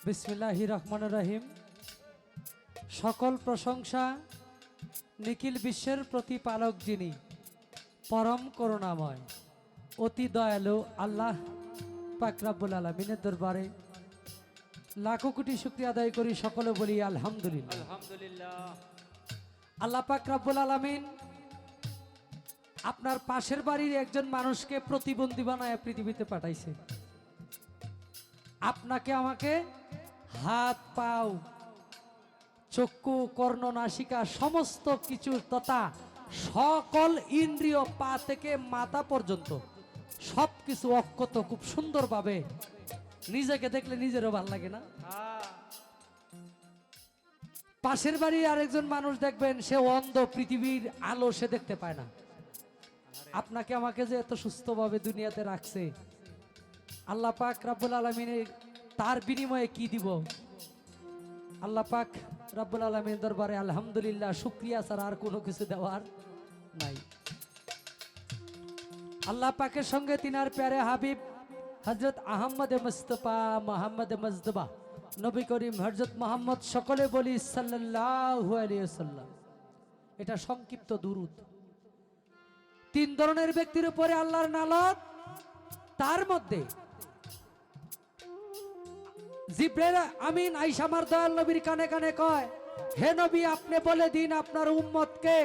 বিসমিল্লাহির রহমানির রহিম। সকল প্রশংসা নিখিল বিশ্বের প্রতিপালক যিনি পরম করুণাময় অতি দয়ালু আল্লাহ পাক রব্বুল আলামিনের দরবারে লাখো কোটি শুকরিয়া আদায় করি, সকলে বলি আলহামদুলিল্লাহ। আলহামদুলিল্লাহ। আল্লাহ পাক রব্বুল আলামিন আপনার পাশের বাড়ির একজন মানুষকে প্রতিবন্ধী বানায় পৃথিবীতে পাঠাইছে। আপনাকে আমাকে হাত পাও চক্ষু কর্ণ নাসিকা সমস্ত কিছু তথা সকল ইন্দ্রিয় পা থেকে মাথা পর্যন্ত সব কিছু অক্ষত খুব সুন্দরভাবে, নিজেকে দেখলে নিজেরও ভালো লাগে না? পাশের বাড়ির আরেকজন মানুষ দেখবেন সে অন্ধ, পৃথিবীর আলো সে দেখতে পায় না। আপনাকে আমাকে যে এত সুস্থভাবে দুনিয়াতে রাখছে আল্লাহ পাক রব্বুল আলামিনের, তার বিনিময়ে কি দিব? আল্লাহ পাক রব্বুল আলামিনের দরবারে আলহামদুলিল্লাহ, শুকরিয়া ছাড়া আর কোনো কিছু দেওয়ার নাই। আল্লাহ পাকের সঙ্গে তিনার প্যারে হাবিব হযরত আহমদ মুস্তাফা মুহাম্মদ মুজতবা নবী করিম হযরত মুহাম্মদ, সকলে বলি সাল্লাল্লাহু আলাইহি ওয়াসাল্লাম। এটা সংক্ষিপ্ত দুরূদ। তিন ধরনের ব্যক্তির উপরে আল্লাহর নালত, তার মধ্যে জিবরাইল আমিন আয়েশা আমার দয়াল নবীর কানে কানে কয়, হে নবী আপনি বলে দিন আপনার উম্মতকে,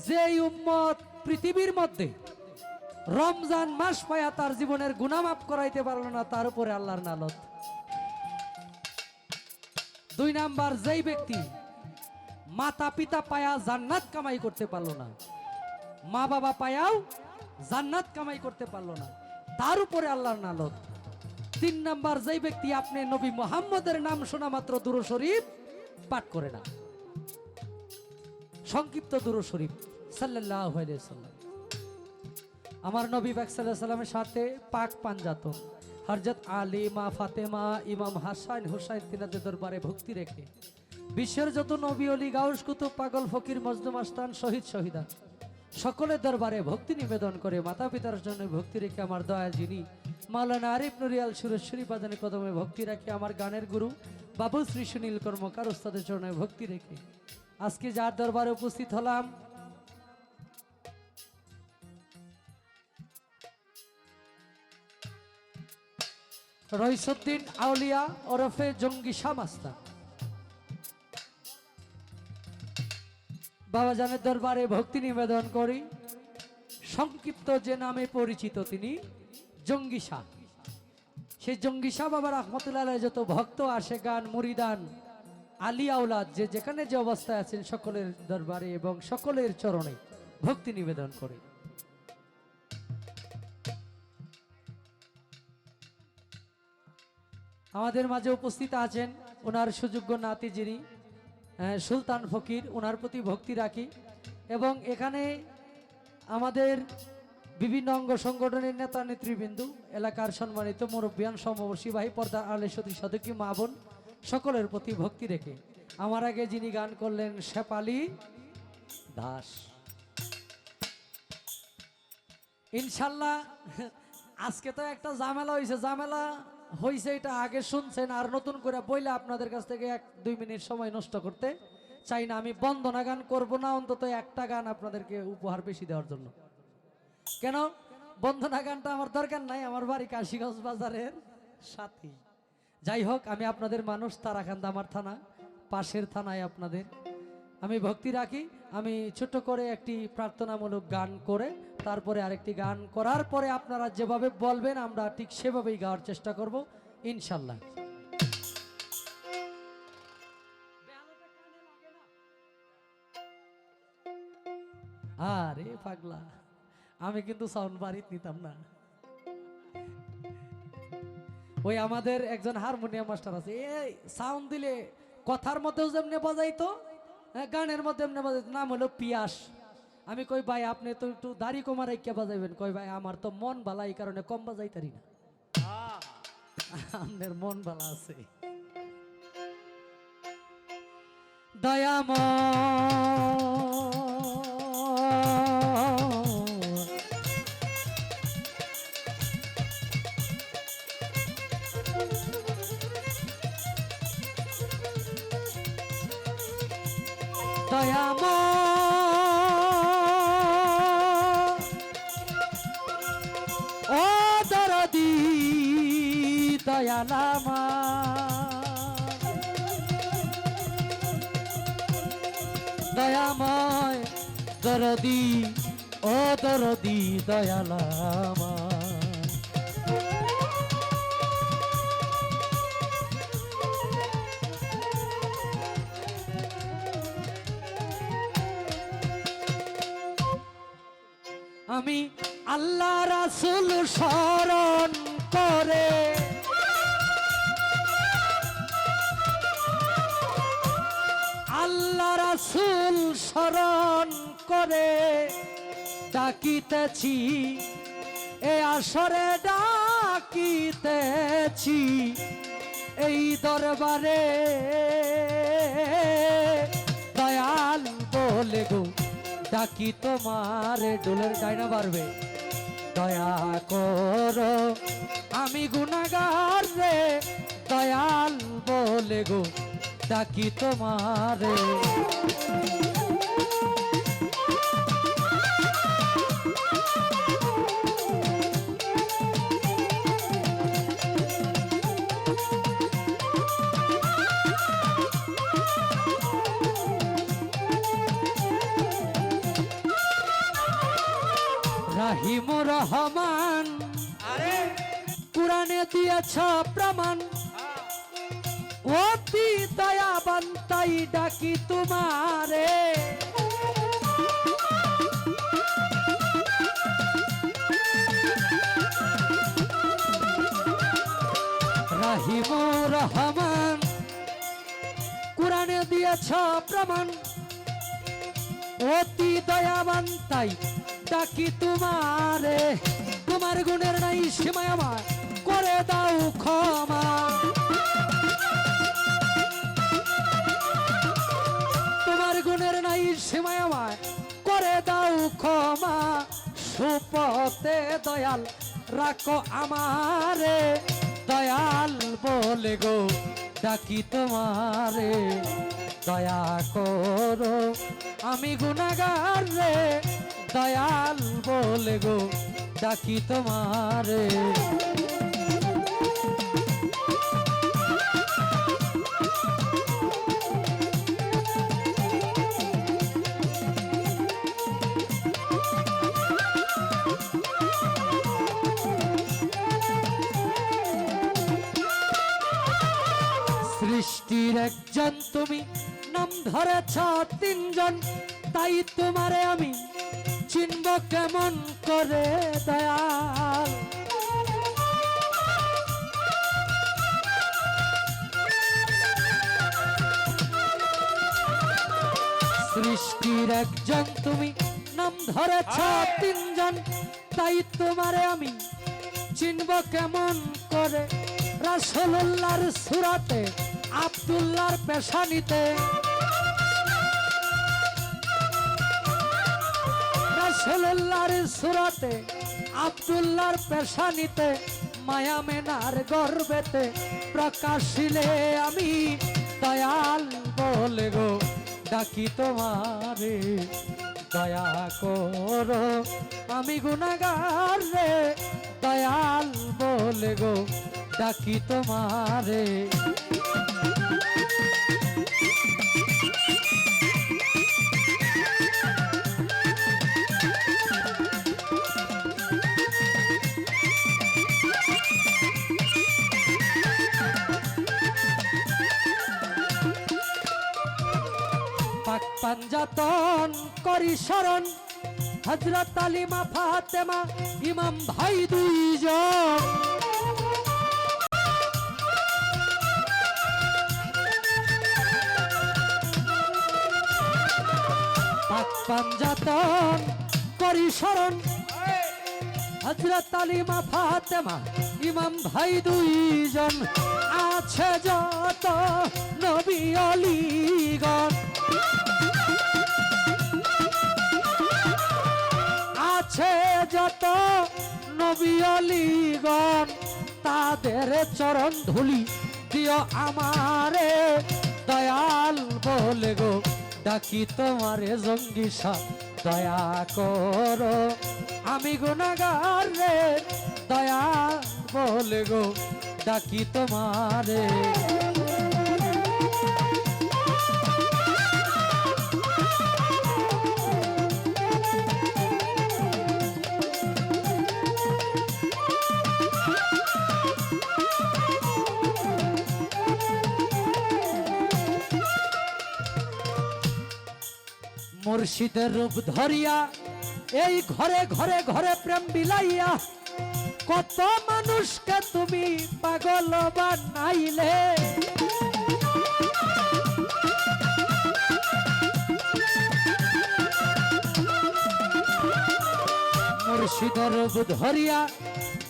যেই উম্মত পৃথিবীর মধ্যে রমজান মাস পায়া তার জীবনের গুনাহ মাফ করাইতে পারলো না, তার উপরে আল্লাহর নালত। দুই নাম্বার, যেই ব্যক্তি মাতা পিতা পায়া জান্নাত কামাই করতে পারলো না, মা বাবা পায়াও জান্নাত কামাই করতে পারলো না, তার উপরে আল্লাহর নালত। তিন নাম্বার, যেই ব্যক্তি আপনি নবী মুহাম্মদের নাম শোনা মাত্র দুরূদ শরীফ পাঠ করে না, সংক্ষিপ্ত দুরূদ শরীফ সাল্লাল্লাহু আলাইহি ওয়াসাল্লাম। আমার নবী পাক সাল্লাল্লাহু আলাইহি ওয়াসাল্লামের সাথে পাক পাঞ্জাতন হযরত আলী, মা ফাতেমা, ইমাম হাসান হুসাইন তিনাদের দরবারে ভক্তি রেখে বিশ্বের যত নবী ওলি গাউস কুতুব পাগল ফকির মজলুম আস্তান শহীদ শহীদা সকলের দরবারে ভক্তি নিবেদন করে মাতা পিতার জন্য ভক্তি রেখে আমার দয়া যিনি মাওলানা আরিফ নুরিয়াল সুরেশ্বরী বাজানে কদমে ভক্তি রাখি, আমার গানের গুরু বাবু শ্রী সুনীল কর্মকার ওস্তাদের চরণে ভক্তি রেখে আজকে যার দরবারে উপস্থিত হলাম, রইসুদ্দিন আউলিয়া ওরফে জঙ্গি শামাস্তা বাবাজানের দরবারে ভক্তি নিবেদন করি। সংক্ষিপ্ত যে নামে পরিচিত তিনি জঙ্গি শাহ। সেই জঙ্গি শাহ বাবা রাহমাতুল্লাহ আলাইহি যত ভক্ত আসে গান মুরিদান আলী আওলাদ যে যেখানে যে অবস্থায় আছেন সকলের দরবারে এবং সকলের চরণে ভক্তি নিবেদন করে। আমাদের মাঝে উপস্থিত আছেন ওনার সুযোগ্য নাতি যিনি সুলতান ফকির, ওনার প্রতি ভক্তি রাখি এবং এখানে আমাদের বিভিন্ন অঙ্গ সংগঠনের নেতা নেতৃবৃন্দ, এলাকার সম্মানিত মুরব্বিয়ান, সমবর্ষী ভাই, পর্দা আলে সতী সদকী মা বোন সকলের প্রতি ভক্তি রেখে আমার আগে যিনি গান করলেন শেফালি দাস, ইনশাল্লাহ আজকে তো একটা ঝামেলা হয়েছে এটা আগে শুনছেন, আর নতুন করে বইলে আপনাদের কাছ থেকে 1-2 মিনিট সময় নষ্ট করতে চাই না। আমি বন্দনা গান করব না, অন্তত একটা গান আপনাদেরকে উপহার বেশি দেওয়ার জন্য। কেন বন্দনা গানটা আমার দরকার নাই, আমার বাড়ি কাশীগঞ্জ বাজারের সাথে। যাই হোক, আমি আপনাদের মানুষ, তারাকান্দা আমার থানা, পাশের থানায় আপনাদের আমি ভক্তি রাখি। আমি ছোট্ট করে একটি প্রার্থনামূলক গান করে তারপরে আরেকটি গান করার পরে আপনারা যেভাবে বলবেন আমরা ঠিক সেভাবেই গাওয়ার চেষ্টা করব ইনশাল্লাহ। আরে পাগলা, আমি কিন্তু সাউন্ড বাড়িতে নিতাম না। ওই আমাদের একজন হারমোনিয়াম মাস্টার আছে, এই সাউন্ড দিলে কথার মধ্যেও যেমনি বাজাইতো, গানের মধ্যে এমনি বাজাইতো, নাম হলো পিয়াস। আমি কই ভাই আপনি তো একটু দাড়ি কমার কে বাজাইবেন? কই ভাই আমার তো মন ভালা, এই কারণে কম বাজাইতারি না। আপনার মন ভালা আছে দয়াময় ও দরদি দয়ালামা দয়াময় দরদি ও দরদি দয়ালামা আমি আল্লাহ রাসূল স্মরণ করে আল্লাহ রাসূল স্মরণ করে ডাকিতেছি এ আসরে ডাকিতেছি এই দরবারে দয়াল বলে গো ডাকি তোমার ডোলের ডাইনা বাড়বে দয়া করো আমি গুনাহগার রে দয়াল বলে গো ডাকি তোমারে রাহিমুর রহমান আরে কুরআনে দিয়েছ প্রমাণ অতি দয়াবান তাই ডাকি তোমারে রাহিমুর রহমান কুরআনে দিয়েছ প্রমাণ অতি দয়াবান তাই ডাকি তোমারে তোমার গুণের নাই সীমায় আমার করে দাও ক্ষমা তোমার গুণের নাই সীমায় আমার করে দাও ক্ষমা সুপথে দয়াল রাখো আমারে দয়াল বলে গো ডাকি তোমারে দয়া করো আমি গুনাহগার রে দয়াল বলে গো ডাকি তোমারে সৃষ্টির একজন তুমি নাম ধরেছ তিনজন তাই তোমারে আমি চিনব কেমন করে দয়াল সৃষ্টির একজন তুমি নাম ধরেছ তিনজন তাই তোমারে আমি চিনব কেমন করে রাসূলুল্লাহর সূরাতে আব্দুল্লাহর পেশানিতে রাসূলুল্লাহর সূরাতে আব্দুল্লাহর পেশানিতে মায়া মেনার গর্বেতে প্রকাশিলে আমি দয়াল বলে গো ডাকি তোমারে দয়া করো আমি গুনাহগার রে দয়াল বলে গো ডাকি তোমারে পাক পাঞ্জাতন করি শরণ হযরত আলী মা ফাতেমা ইমাম ভাই দুইজন পাক পাঞ্জাতন করি শরণ হযরত আলী মা ফাতেমা ইমাম ভাই দুইজন আছে যত নবী অলিগণ আছে যত নবী অলিগণ তাদের চরণ ধুলি দিও আমারে দয়াল বলে গো ডাকি তোমারে জঙ্গি সাপ দয়া করো আমি গুনাহগার রে দয়া বলে গো ডাকি তোমারে মুর্শিদের রূপ ধরিয়া এই ঘরে ঘরে ঘরে প্রেম বিলাইয়া কত মানুষকে তুমি পাগল বানাইলে মুর্শিদের রূপ ধরিয়া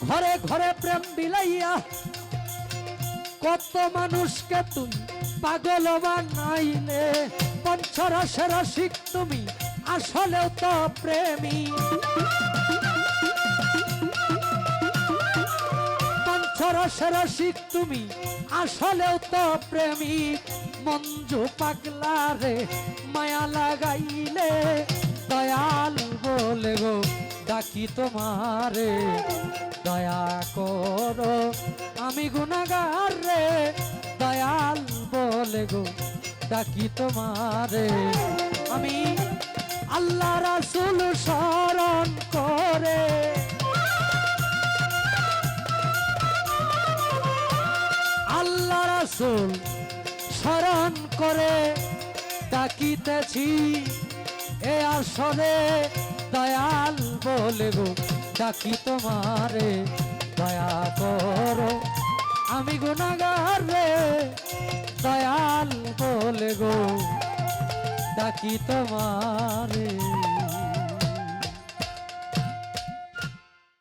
ঘরে ঘরে প্রেম বিলাইয়া কত মানুষকে তুমি পাগল বানাইলে পঞ্চরসের রসিক তুমি আসলেও তো প্রেমী পঞ্চরসের রসিক তুমি আসলেও তো প্রেমী মঞ্জু পাগলা রে মায়া লাগাইলে দয়াল বলে গো ডাকি তোমারে দয়া করো আমি গুনাহগার রে দয়াল বলে গো ডাকি তোমারে আমি আল্লাহ রাসূল স্মরণ করে আল্লাহ রাসূল স্মরণ করে ডাকিতেছি এ আসরে দয়াল বলে গো ডাকি তোমারে দয়া করো আমি গুনাহগার রে দয়াল বলে গো ডাকি তোমারে